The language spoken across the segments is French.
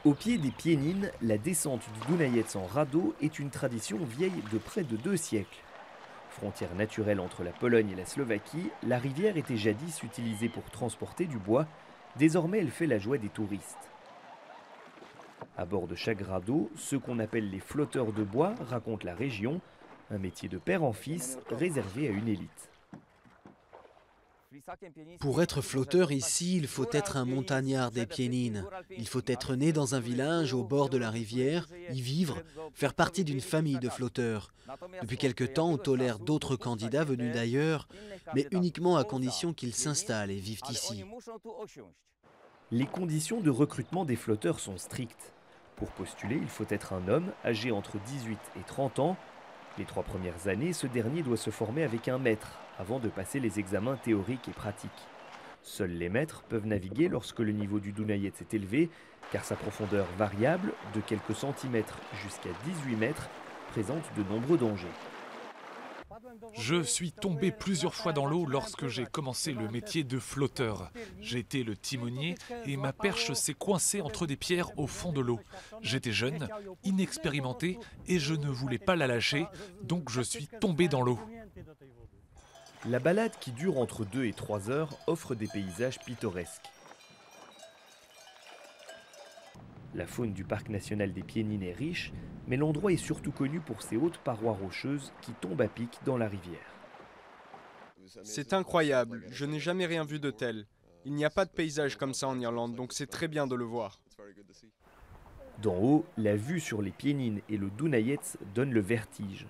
Au pied des Piénines, la descente du Dunajec en radeau est une tradition vieille de près de 2 siècles. Frontière naturelle entre la Pologne et la Slovaquie, la rivière était jadis utilisée pour transporter du bois. Désormais, elle fait la joie des touristes. À bord de chaque radeau, ceux qu'on appelle les flotteurs de bois racontent la région, un métier de père en fils réservé à une élite. Pour être flotteur ici, il faut être un montagnard des Piénines. Il faut être né dans un village au bord de la rivière, y vivre, faire partie d'une famille de flotteurs. Depuis quelque temps, on tolère d'autres candidats venus d'ailleurs, mais uniquement à condition qu'ils s'installent et vivent ici. Les conditions de recrutement des flotteurs sont strictes. Pour postuler, il faut être un homme âgé entre 18 et 30 ans. Les 3 premières années, ce dernier doit se former avec un maître avant de passer les examens théoriques et pratiques. Seuls les maîtres peuvent naviguer lorsque le niveau du Dunajec est élevé, car sa profondeur variable, de quelques centimètres jusqu'à 18 mètres, présente de nombreux dangers. Je suis tombé plusieurs fois dans l'eau lorsque j'ai commencé le métier de flotteur. J'ai été le timonier et ma perche s'est coincée entre des pierres au fond de l'eau. J'étais jeune, inexpérimenté et je ne voulais pas la lâcher, donc je suis tombé dans l'eau. La balade, qui dure entre 2 et 3 heures, offre des paysages pittoresques. La faune du parc national des Piénines est riche, mais l'endroit est surtout connu pour ses hautes parois rocheuses qui tombent à pic dans la rivière. C'est incroyable, je n'ai jamais rien vu de tel. Il n'y a pas de paysage comme ça en Irlande, donc c'est très bien de le voir. D'en haut, la vue sur les Piénines et le Dunajec donne le vertige.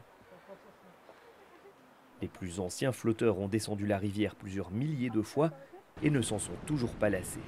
Les plus anciens flotteurs ont descendu la rivière plusieurs milliers de fois et ne s'en sont toujours pas lassés.